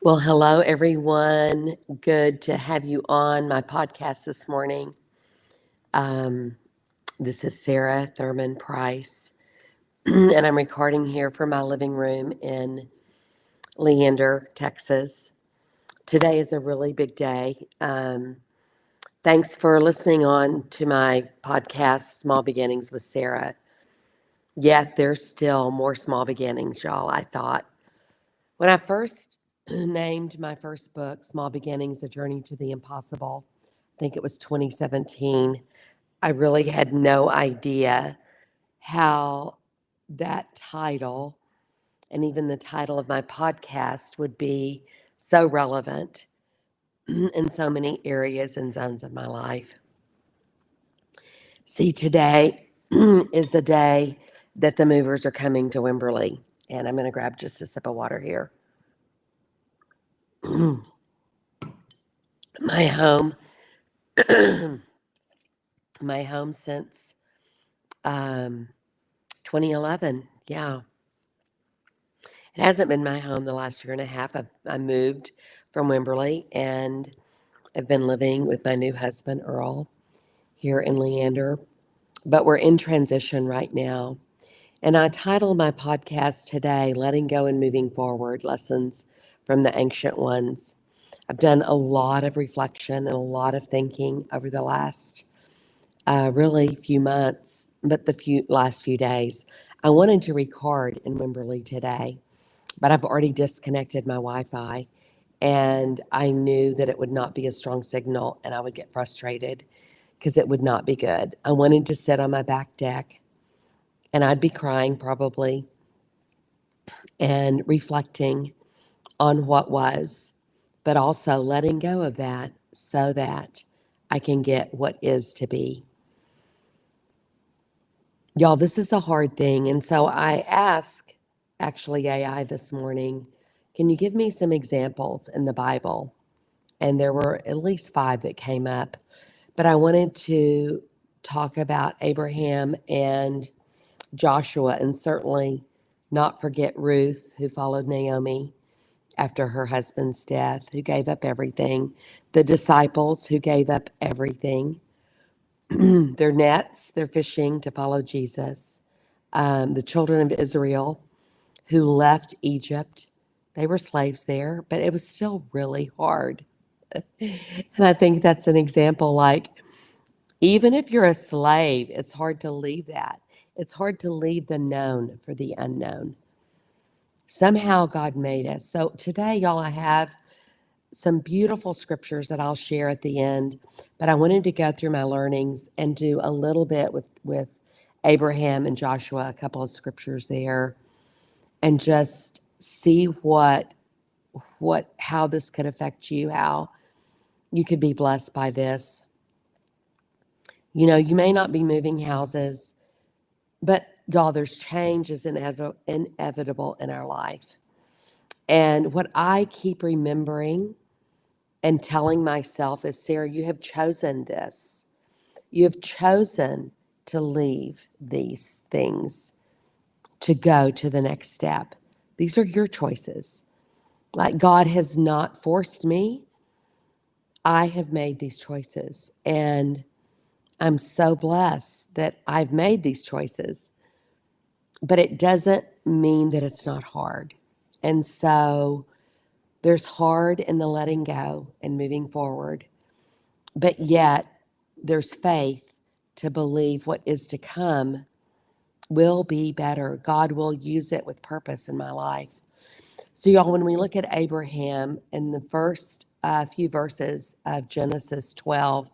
Well, hello, everyone. Good to have you on my podcast this morning. Um, this is Sarah Thurman Price, and I'm recording here from my living room in Leander, Texas. Today is a really big day. Thanks for listening on to my podcast, Small Beginnings with Sarah. Yet there's still more small beginnings, y'all, I thought. When I first named my first book, Small Beginnings, A Journey to the Impossible, I think it was 2017, I really had no idea how that title and even the title of my podcast would be so relevant in so many areas and zones of my life. See, today is the day that the movers are coming to Wimberley, and I'm going to grab just a sip of water here. My home my home since 2011. Yeah. It hasn't been my home the last year and a half. I moved from Wimberley and I've been living with my new husband, Earl, here in Leander. But we're in transition right now. And I titled my podcast today, Letting Go and Moving Forward, Lessons from the Ancient Ones. I've done a lot of reflection and a lot of thinking over the last really few months, but the last few days. I wanted to record in Wimberley today, but I've already disconnected my Wi-Fi, and I knew that it would not be a strong signal, and I would get frustrated because it would not be good. I wanted to sit on my back deck, and I'd be crying probably and reflecting on what was, but also letting go of that so that I can get what is to be. Y'all, this is a hard thing. And so I asked actually AI this morning, can you give me some examples in the Bible? And there were at least 5 that came up. But I wanted to talk about Abraham and Joshua, and certainly not forget Ruth, who followed Naomi after her husband's death, who gave up everything, the disciples who gave up everything, their nets, their fishing to follow Jesus, the children of Israel who left Egypt. They were slaves there, but it was still really hard. And I think that's an example like, even if you're a slave, it's hard to leave that. It's hard to leave the known for the unknown. Somehow God made us. So today, y'all, I have some beautiful scriptures that I'll share at the end, but I wanted to go through my learnings and do a little bit with Abraham and Joshua, a couple of scriptures there, and just see how this could affect you, how you could be blessed by this. You know, you may not be moving houses, but y'all, there's change is inevitable in our life. And what I keep remembering and telling myself is, Sarah, you have chosen this. You have chosen to leave these things to go to the next step. These are your choices. Like, God has not forced me. I have made these choices, and I'm so blessed that I've made these choices. But it doesn't mean that it's not hard. And so there's hard in the letting go and moving forward, but yet there's faith to believe what is to come will be better. God will use it with purpose in my life. So, y'all, when we look at Abraham in the first few verses of Genesis 12,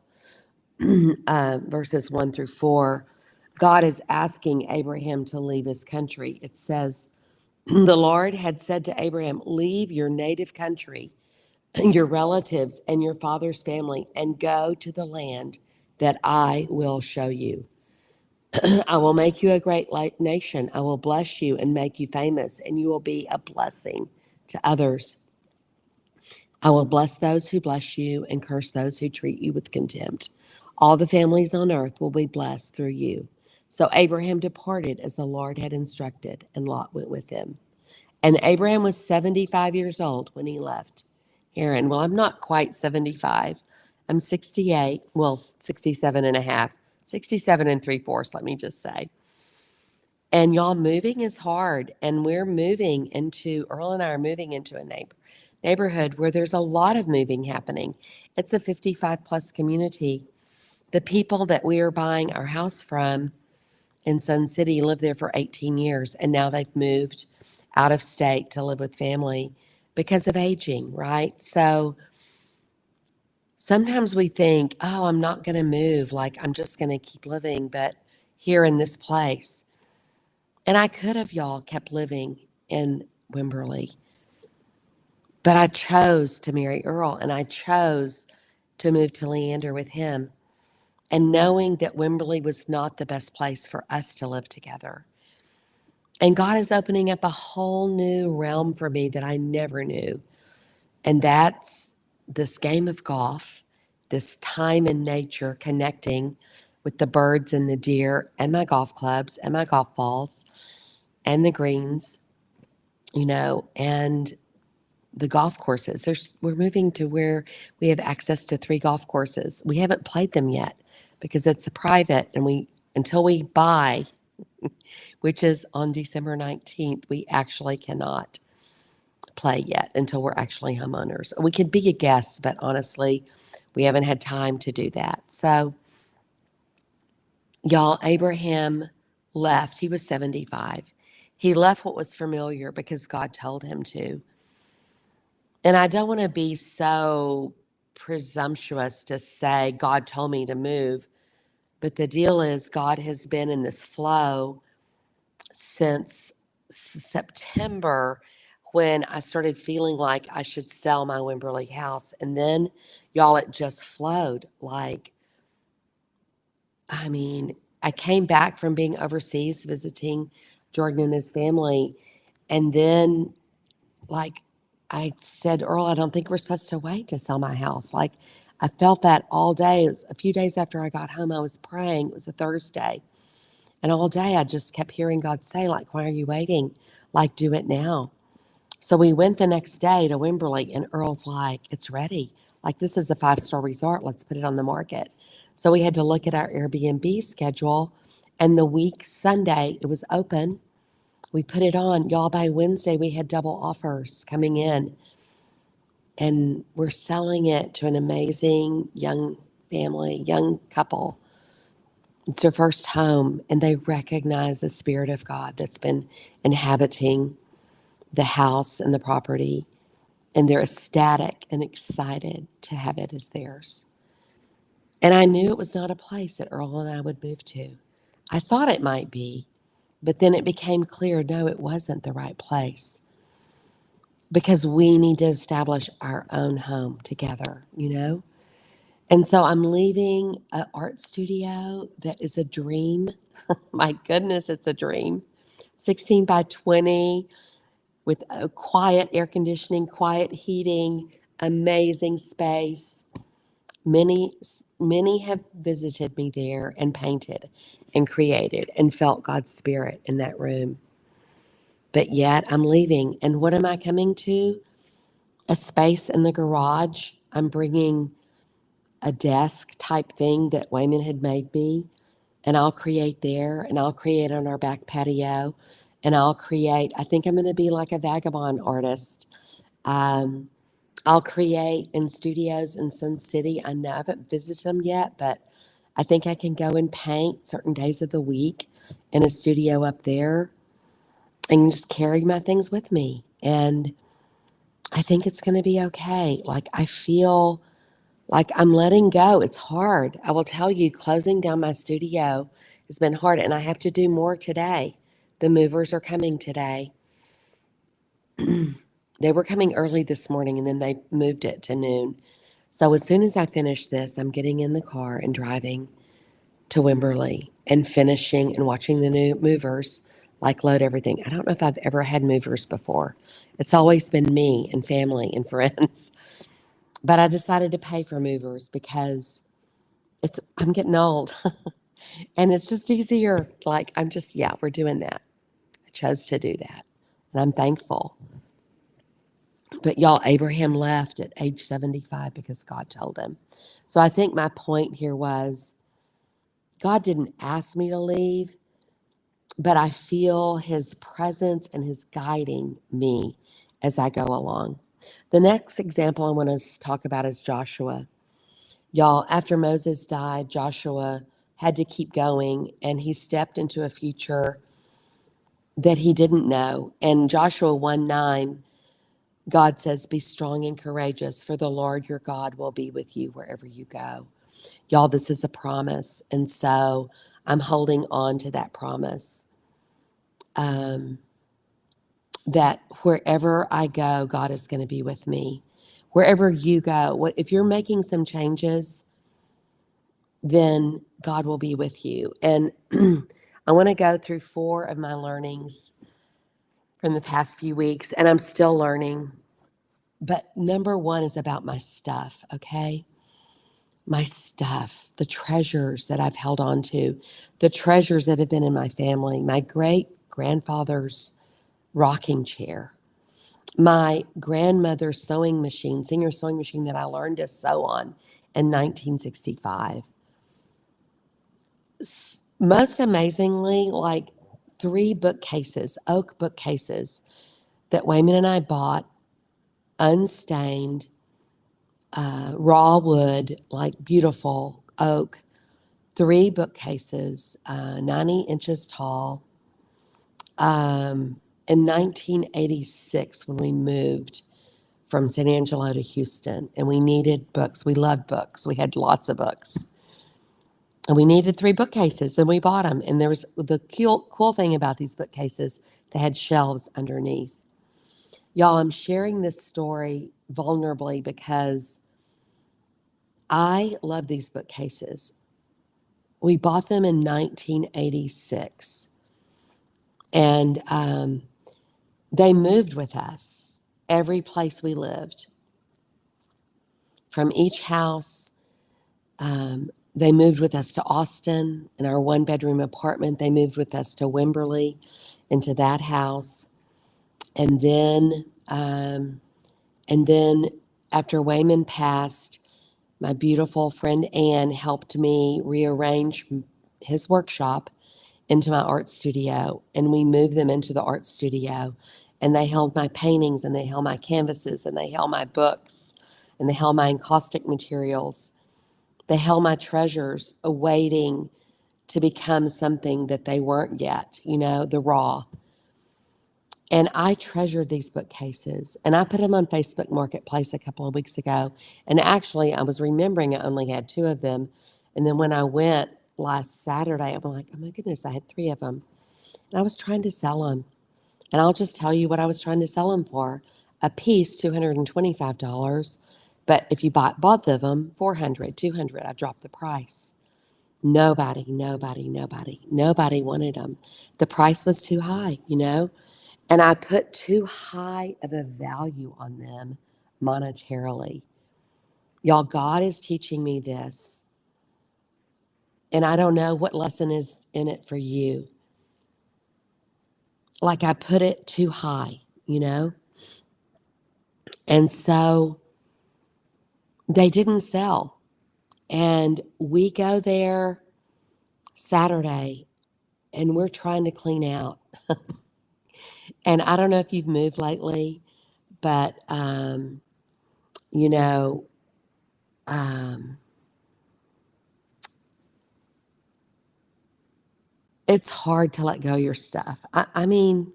verses 1 through 4, God is asking Abraham to leave his country. It says, the Lord had said to Abraham, leave your native country, your relatives, and your father's family, and go to the land that I will show you. I will make you a great nation. I will bless you and make you famous, and you will be a blessing to others. I will bless those who bless you and curse those who treat you with contempt. All the families on earth will be blessed through you. So Abraham departed as the Lord had instructed, and Lot went with him. And Abraham was 75 years old when he left Haran. Well, I'm not quite 75. I'm 68, well, 67 and a half, 67 and three-fourths, let me just say. And y'all, moving is hard. And Earl and I are moving into a neighborhood where there's a lot of moving happening. It's a 55 plus community. The people that we are buying our house from in Sun City lived there for 18 years, and now they've moved out of state to live with family because of aging, right? So sometimes we think, oh, I'm not going to move, like I'm just going to keep living, but here in this place. And I could have, y'all, kept living in Wimberley, but I chose to marry Earl and I chose to move to Leander with him. And knowing that Wimberley was not the best place for us to live together. And God is opening up a whole new realm for me that I never knew. And that's this game of golf, this time in nature, connecting with the birds and the deer and my golf clubs and my golf balls and the greens, and the golf courses. We're moving to where we have access to 3 golf courses. We haven't played them yet because it's a private, and until we buy, which is on December 19th, we actually cannot play yet until we're actually homeowners. We could be a guest, but honestly, we haven't had time to do that. So, y'all, Abraham left. He was 75. He left what was familiar because God told him to. And I don't want to be so presumptuous to say God told me to move, but the deal is God has been in this flow since September when I started feeling like I should sell my Wimberley house. And then, y'all, it just flowed. I came back from being overseas visiting Jordan and his family. And then, like, I said, Earl, I don't think we're supposed to wait to sell my house. Like, I felt that all day. It was a few days after I got home, I was praying. It was a Thursday. And all day I just kept hearing God say, like, why are you waiting? Like, do it now. So we went the next day to Wimberley, and Earl's like, it's ready. Like, this is a 5-star resort. Let's put it on the market. So we had to look at our Airbnb schedule. And the week Sunday, it was open. We put it on. Y'all, by Wednesday, we had double offers coming in. And we're selling it to an amazing young family, young couple. It's their first home, and they recognize the Spirit of God that's been inhabiting the house and the property, and they're ecstatic and excited to have it as theirs. And I knew it was not a place that Earl and I would move to. I thought it might be, but then it became clear, no, it wasn't the right place because we need to establish our own home together. And so I'm leaving an art studio that is a dream. My goodness, it's a dream. 16 by 20 with a quiet air conditioning, quiet heating, amazing space. Many have visited me there and painted and created and felt God's Spirit in that room. But yet I'm leaving. And what am I coming to? A space in the garage. I'm bringing a desk type thing that Wayman had made me, and I'll create there, and I'll create on our back patio, and I think I'm going to be like a vagabond artist. Um, I'll create in studios in Sun City. I know I haven't visited them yet, but I think I can go and paint certain days of the week in a studio up there and just carry my things with me. And I think it's going to be okay. Like, I feel like I'm letting go. It's hard. I will tell you, closing down my studio has been hard, and I have to do more today. The movers are coming today. They were coming early this morning, and then they moved it to noon. So as soon as I finish this, I'm getting in the car and driving to Wimberley and finishing and watching the new movers like load everything. I don't know if I've ever had movers before. It's always been me and family and friends. But I decided to pay for movers because I'm getting old and it's just easier. Like, we're doing that. I chose to do that. and I'm thankful. But y'all, Abraham left at age 75 because God told him. So I think my point here was God didn't ask me to leave, but I feel his presence and his guiding me as I go along. The next example I want to talk about is Joshua. Y'all, after Moses died, Joshua had to keep going, and he stepped into a future that he didn't know. And Joshua 1:9, God says, "Be strong and courageous, for the Lord your God will be with you wherever you go." Y'all, this is a promise. And so I'm holding on to that promise. That wherever I go, God is going to be with me. Wherever you go, if you're making some changes, then God will be with you. And I want to go through 4 of my learnings from the past few weeks, and I'm still learning. But number 1 is about my stuff, okay? My stuff, the treasures that I've held on to, the treasures that have been in my family, my great grandfather's rocking chair, my grandmother's sewing machine, Singer sewing machine that I learned to sew on in 1965. Most amazingly, like 3 bookcases, oak bookcases that Wayman and I bought, unstained, raw wood, like beautiful oak, 3 bookcases, 90 inches tall. In 1986, when we moved from San Angelo to Houston, and we needed books. We loved books. We had lots of books. And we needed 3 bookcases, and we bought them. And there was the cool thing about these bookcases, they had shelves underneath. Y'all, I'm sharing this story vulnerably because I love these bookcases. We bought them in 1986, and they moved with us every place we lived. From each house, they moved with us to Austin in our 1-bedroom apartment. They moved with us to Wimberley into that house. And then after Wayman passed, my beautiful friend Ann helped me rearrange his workshop into my art studio. And we moved them into the art studio. And they held my paintings, and they held my canvases, and they held my books, and they held my encaustic materials. They held my treasures awaiting to become something that they weren't yet, the raw. And I treasured these bookcases, and I put them on Facebook Marketplace a couple of weeks ago. And actually, I was remembering I only had 2 of them. And then when I went last Saturday, I'm like, oh my goodness, I had 3 of them. And I was trying to sell them. And I'll just tell you what I was trying to sell them for. A piece, $225. But if you bought both of them, $400, $200, I dropped the price. Nobody wanted them. The price was too high, and I put too high of a value on them monetarily. Y'all, God is teaching me this, and I don't know what lesson is in it for you. Like I put it too high, and so they didn't sell. And we go there Saturday, and we're trying to clean out. And I don't know if you've moved lately, but you know, um, it's hard to let go of your stuff. I mean,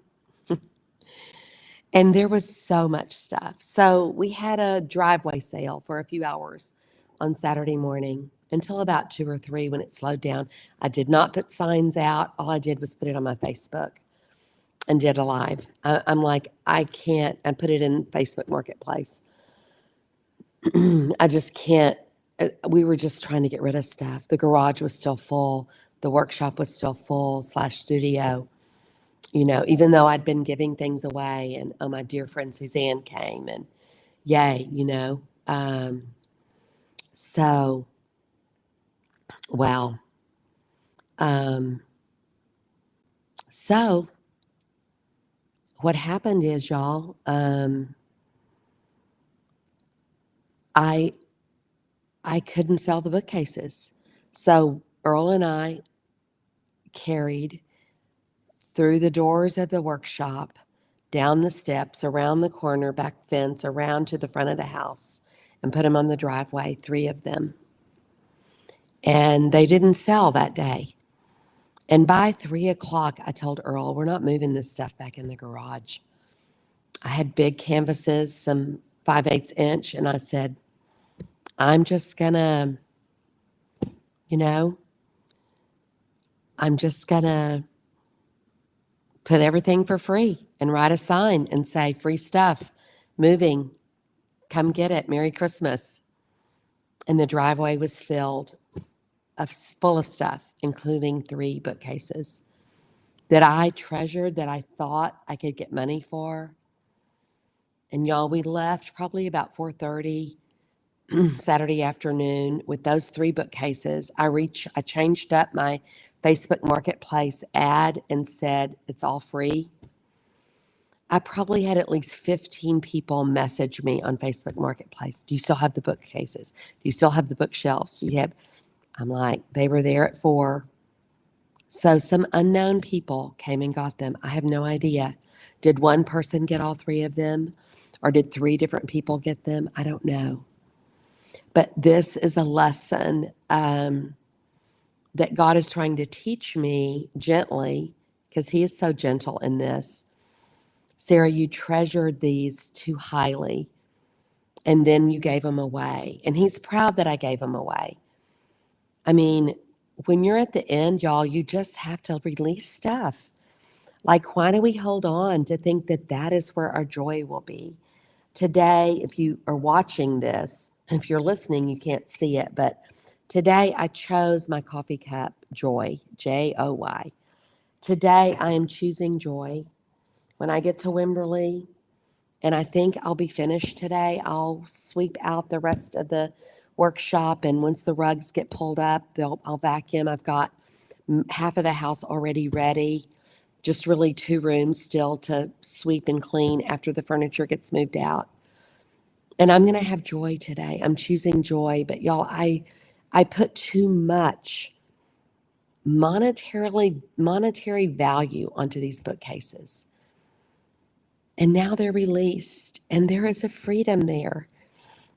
and there was so much stuff. So we had a driveway sale for a few hours on Saturday morning until about 2 or 3 when it slowed down. I did not put signs out. All I did was put it on my Facebook and did a live. I'm like, I can't, and put it in Facebook Marketplace. I just can't. We were just trying to get rid of stuff. The garage was still full. The workshop was still full / studio. Even though I'd been giving things away, and my dear friend Suzanne came, and yay, so, well, so what happened is, y'all, I couldn't sell the bookcases. So Earl and I carried through the doors of the workshop, down the steps, around the corner, back fence, around to the front of the house, and put them on the driveway, 3 of them. And they didn't sell that day. And by 3 o'clock, I told Earl, we're not moving this stuff back in the garage. I had big canvases, some 5/8 inch, and I said, I'm just gonna, you know, I'm just gonna put everything for free and write a sign and say, free stuff, moving, come get it, Merry Christmas. And the driveway was full of stuff, including 3 bookcases that I treasured, that I thought I could get money for. And y'all, we left probably about 4:30 Saturday afternoon with those 3 bookcases. I changed up my Facebook Marketplace ad and said it's all free. I probably had at least 15 people message me on Facebook Marketplace. Do you still have the bookcases? Do you still have the bookshelves? Do you have? I'm like, they were there at 4. So some unknown people came and got them. I have no idea. Did one person get all 3 of them? Or did 3 different people get them? I don't know. But this is a lesson that God is trying to teach me gently, because He is so gentle in this. Sarah, you treasured these too highly, and then you gave them away. And He's proud that I gave them away. I mean, when you're at the end, y'all, you just have to release stuff. Like, why do we hold on to think that that is where our joy will be? Today, if you are watching this, if you're listening, you can't see it, but today I chose my coffee cup, Joy, Joy. Today I am choosing joy. When I get to Wimberley, and I think I'll be finished today, I'll sweep out the rest of the workshop, and once the rugs get pulled up, I'll vacuum. I've got half of the house already ready, just really 2 rooms still to sweep and clean after the furniture gets moved out. And I'm going to have joy today. I'm choosing joy, but y'all, I put too much monetary value onto these bookcases. And now they're released, and there is a freedom there.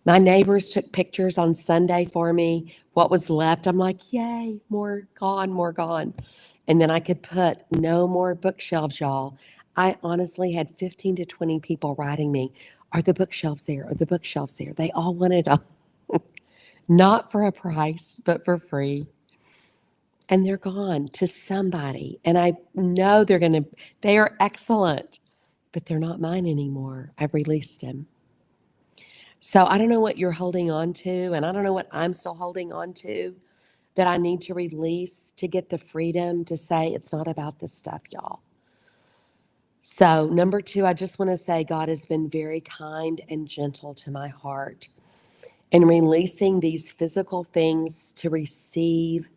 My neighbors took pictures on Sunday for me. What was left, I'm like, yay, more gone, more gone. And then I could put no more bookshelves, y'all. I honestly had 15 to 20 people writing me, are the bookshelves there? Are the bookshelves there? They all wanted them, not for a price, but for free. And they're gone to somebody. And I know they are excellent, but they're not mine anymore. I've released them. So I don't know what you're holding on to, and I don't know what I'm still holding on to that I need to release to get the freedom to say it's not about this stuff, y'all. So, number 2, I just want to say God has been very kind and gentle to my heart in releasing these physical things to receive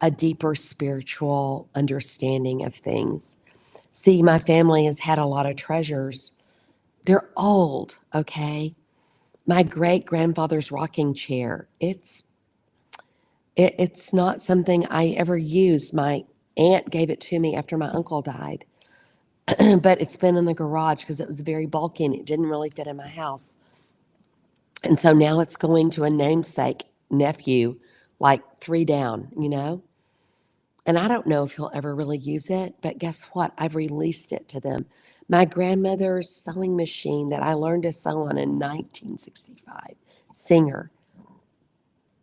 a deeper spiritual understanding of things. See, my family has had a lot of treasures. They're old, okay? My great-grandfather's rocking chair, it's not something I ever used. My aunt gave it to me after my uncle died. But it's been in the garage because it was very bulky and it didn't really fit in my house. And so now it's going to a namesake nephew, like 3 down, And I don't know if he'll ever really use it, but guess what? I've released it to them. My grandmother's sewing machine that I learned to sew on in 1965, Singer.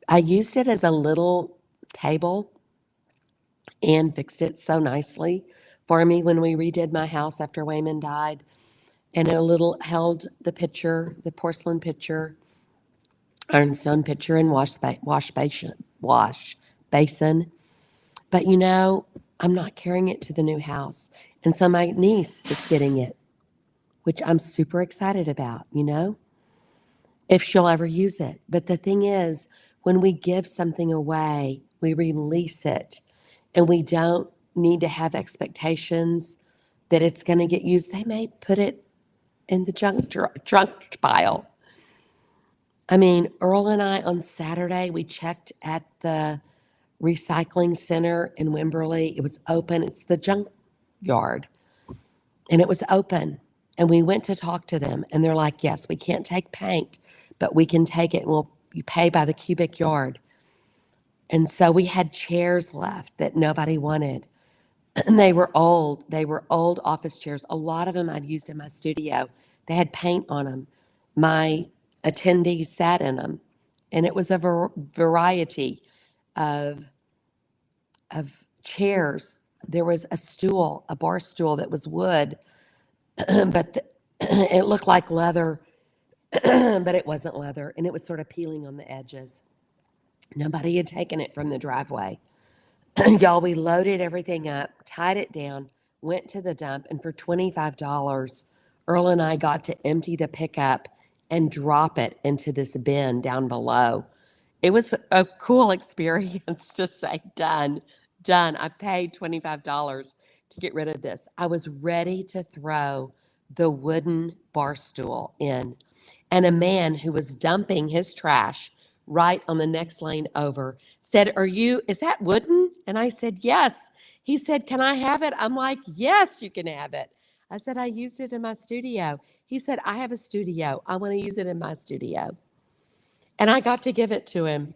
I used it as a little table and fixed it so nicely for me when we redid my house after Wayman died. And a little held the pitcher, the porcelain pitcher, ironstone pitcher, and wash basin. But I'm not carrying it to the new house. And so my niece is getting it, which I'm super excited about, if she'll ever use it. But the thing is, when we give something away, we release it, and we don't need to have expectations that it's going to get used. They may put it in the junk pile. I mean, Earl and I on Saturday, we checked at the recycling center in Wimberley. It was open. It's the junk yard. And it was open. And we went to talk to them. And they're like, yes, we can't take paint, but we can take it and you pay by the cubic yard. And so we had chairs left that nobody wanted. And they were old. They were old office chairs. A lot of them I'd used in my studio. They had paint on them. My attendees sat in them. And it was a variety of chairs. There was a stool, a bar stool that was wood, but it looked like leather, but it wasn't leather. And it was sort of peeling on the edges. Nobody had taken it from the driveway. Y'all, we loaded everything up, tied it down, went to the dump, and for $25, Earl and I got to empty the pickup and drop it into this bin down below. It was a cool experience to say, done. I paid $25 to get rid of this. I was ready to throw the wooden bar stool in. And a man who was dumping his trash right on the next lane over said, is that wooden? And I said, yes. He said, can I have it? I'm like, yes, you can have it. I said, I used it in my studio. He said, I have a studio. I want to use it in my studio. And I got to give it to him.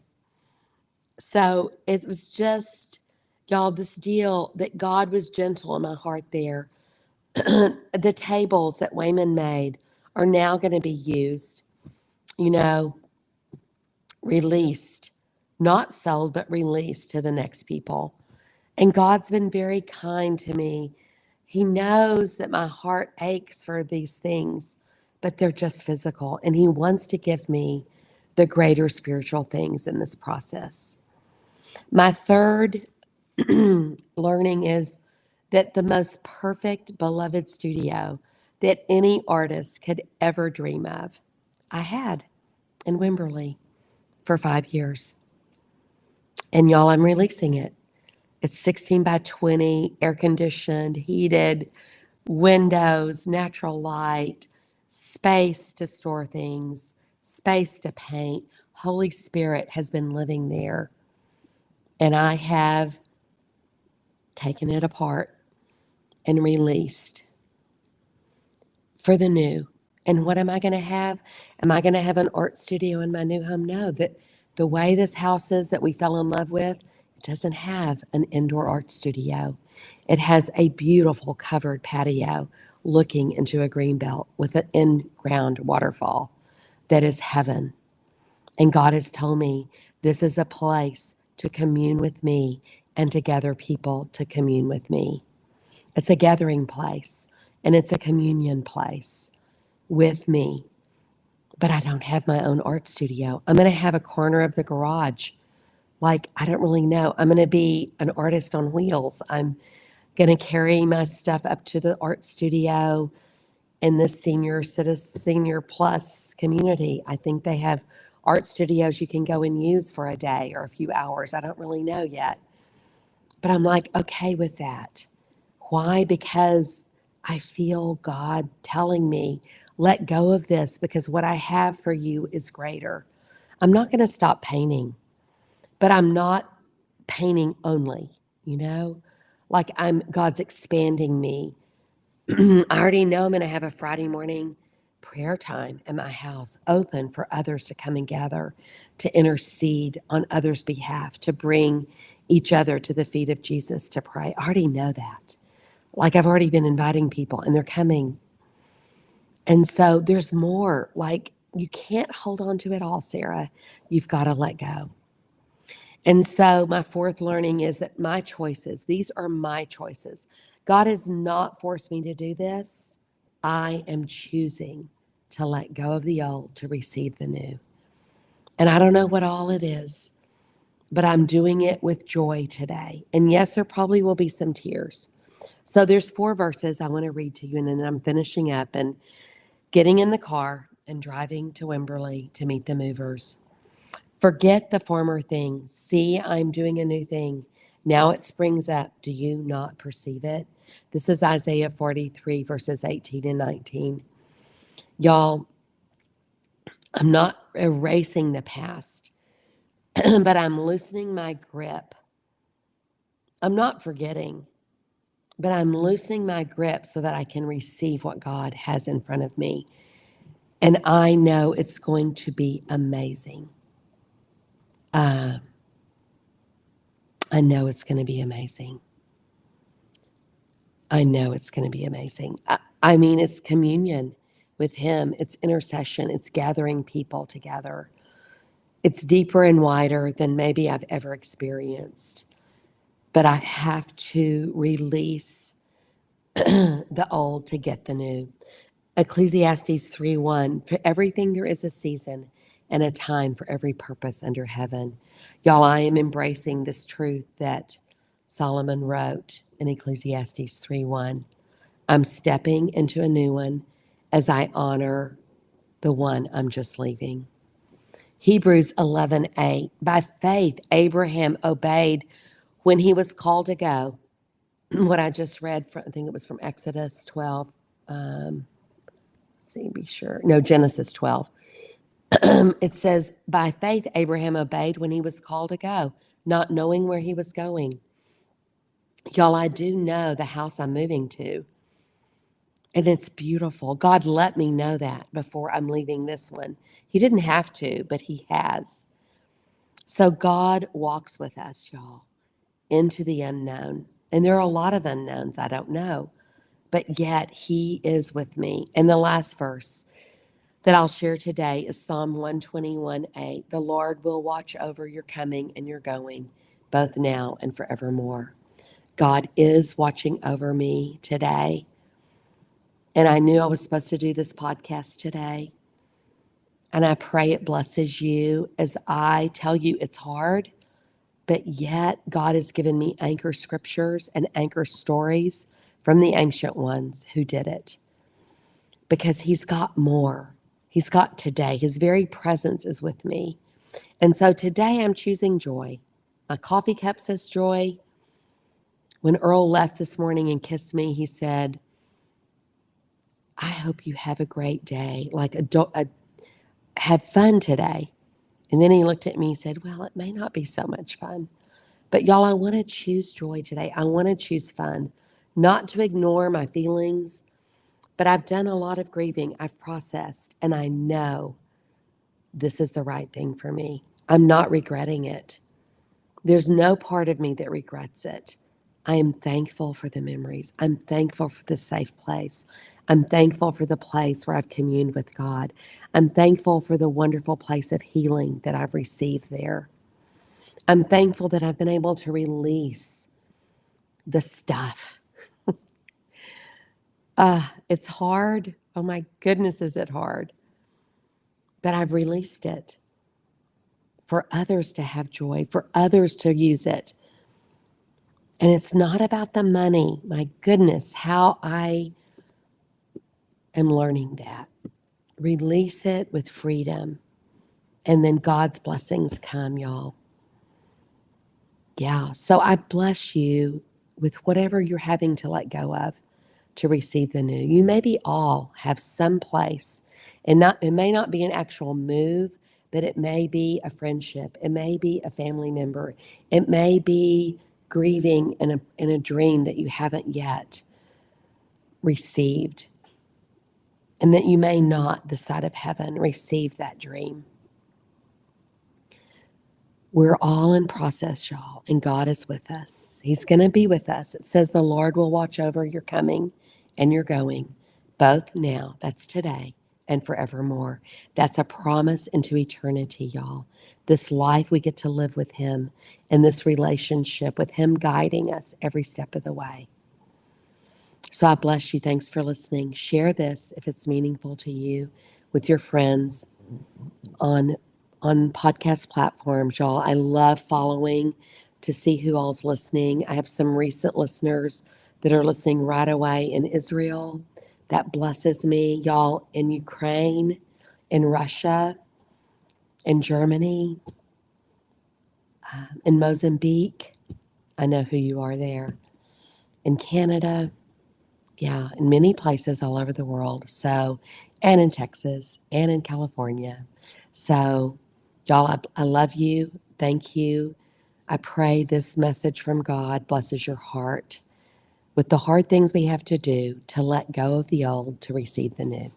So it was just, y'all, this deal that God was gentle in my heart there. The tables that Wayman made are now going to be used, released, not sold, but released to the next people. And God's been very kind to me. He knows that my heart aches for these things, but they're just physical. And He wants to give me the greater spiritual things in this process. My third learning is that the most perfect, beloved studio that any artist could ever dream of, I had in Wimberley for 5 years. And y'all, I'm releasing it. It's 16 by 20, air conditioned, heated, windows, natural light, space to store things, space to paint. Holy Spirit has been living there. And I have taken it apart and released for the new. And what am I going to have? Am I going to have an art studio in my new home? No, that the way this house is that we fell in love with, it doesn't have an indoor art studio. It has a beautiful covered patio looking into a green belt with an in-ground waterfall that is heaven. And God has told me this is a place to commune with me and to gather people to commune with me. It's a gathering place and it's a communion place with me. But I don't have my own art studio. I'm going to have a corner of the garage. Like, I don't really know. I'm going to be an artist on wheels. I'm going to carry my stuff up to the art studio in this senior plus community. I think they have art studios you can go and use for a day or a few hours. I don't really know yet. But I'm like, okay with that. Why? Because I feel God telling me, let go of this because what I have for you is greater. I'm not going to stop painting, but I'm not painting only, like God's expanding me. I already know I'm going to have a Friday morning prayer time at my house open for others to come and gather, to intercede on others' behalf, to bring each other to the feet of Jesus to pray. I already know that. Like I've already been inviting people and they're coming. And so there's more. Like you can't hold on to it all, Sarah. You've got to let go. And so my fourth learning is that my choices, these are my choices. God has not forced me to do this. I am choosing to let go of the old to receive the new. And I don't know what all it is, but I'm doing it with joy today. And yes, there probably will be some tears. So there's 4 verses I want to read to you, and then I'm finishing up and getting in the car and driving to Wimberley to meet the movers. Forget the former things. See, I'm doing a new thing. Now it springs up. Do you not perceive it? This is Isaiah 43, verses 18 and 19. Y'all, I'm not erasing the past, but I'm loosening my grip. I'm not forgetting, but I'm loosening my grip so that I can receive what God has in front of me. And I know it's going to be amazing. I know it's going to be amazing. I know it's going to be amazing. I mean, it's communion with Him, it's intercession, it's gathering people together. It's deeper and wider than maybe I've ever experienced. But I have to release the old to get the new. Ecclesiastes 3:1, for everything there is a season and a time for every purpose under heaven. Y'all, I am embracing this truth that Solomon wrote in Ecclesiastes 3:1. I'm stepping into a new one as I honor the one I'm just leaving. Hebrews 11:8, by faith, Abraham obeyed when he was called to go. What I just read, from, I think it was from Exodus 12. Be sure. No, Genesis 12. It says, by faith, Abraham obeyed when he was called to go, not knowing where he was going. Y'all, I do know the house I'm moving to, and it's beautiful. God let me know that before I'm leaving this one. He didn't have to, but He has. So God walks with us, y'all, into the unknown. And there are a lot of unknowns I don't know, but yet He is with me. And the last verse that I'll share today is Psalm 121:8. The Lord will watch over your coming and your going, both now and forevermore. God is watching over me today. And I knew I was supposed to do this podcast today. And I pray it blesses you as I tell you it's hard, but yet God has given me anchor scriptures and anchor stories from the ancient ones who did it. Because He's got more. He's got today. His very presence is with me. And so today I'm choosing joy. My coffee cup says joy. When Earl left this morning and kissed me, he said, I hope you have a great day. Have fun today. And then he looked at me and said, well, it may not be so much fun. But y'all, I want to choose joy today. I want to choose fun, not to ignore my feelings. But I've done a lot of grieving. I've processed, and I know this is the right thing for me. I'm not regretting it. There's no part of me that regrets it. I am thankful for the memories. I'm thankful for the safe place. I'm thankful for the place where I've communed with God. I'm thankful for the wonderful place of healing that I've received there. I'm thankful that I've been able to release the stuff. It's hard. Oh my goodness, is it hard? But I've released it for others to have joy, for others to use it. And it's not about the money. My goodness, how I am learning that. Release it with freedom. And then God's blessings come, y'all. Yeah. So I bless you with whatever you're having to let go of to receive the new. You maybe all have some place, and it may not be an actual move, but it may be a friendship. It may be a family member. It may be grieving in a dream that you haven't yet received, and that you may not, this side of heaven, receive that dream. We're all in process, y'all, and God is with us. He's going to be with us. It says the Lord will watch over your coming and your going, both now, that's today, and forevermore. That's a promise into eternity, y'all. This life we get to live with Him, and this relationship with Him guiding us every step of the way. So I bless you. Thanks for listening. Share this if it's meaningful to you with your friends on podcast platforms, y'all. I love following to see who all's listening. I have some recent listeners that are listening right away in Israel. That blesses me, y'all, in Ukraine, in Russia, in Germany, in Mozambique, I know who you are there. In Canada, yeah, in many places all over the world. So, and in Texas and in California. So, y'all, I love you. Thank you. I pray this message from God blesses your heart with the hard things we have to do to let go of the old to receive the new.